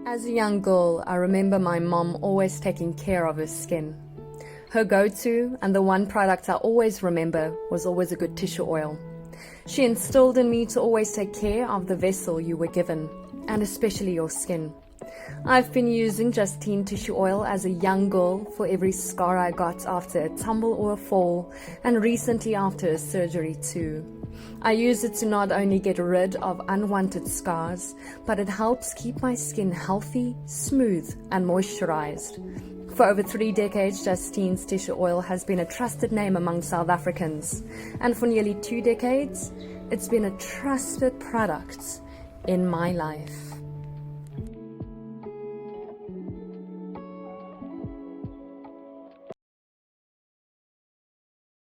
As a young girl, I remember my mom always taking care of her skin. Her go-to and the one product I always remember was always a good tissue oil. She instilled in me to always take care of the vessel you were given, and especially your skin. I've been using Justine Tissue Oil as a young girl for every scar I got after a tumble or a fall, and recently after a surgery too. I use it to not only get rid of unwanted scars, but it helps keep my skin healthy, smooth, and moisturized. For over 3 decades, Justine's Tissue Oil has been a trusted name among South Africans, and for nearly 2 decades, it's been a trusted product in my life.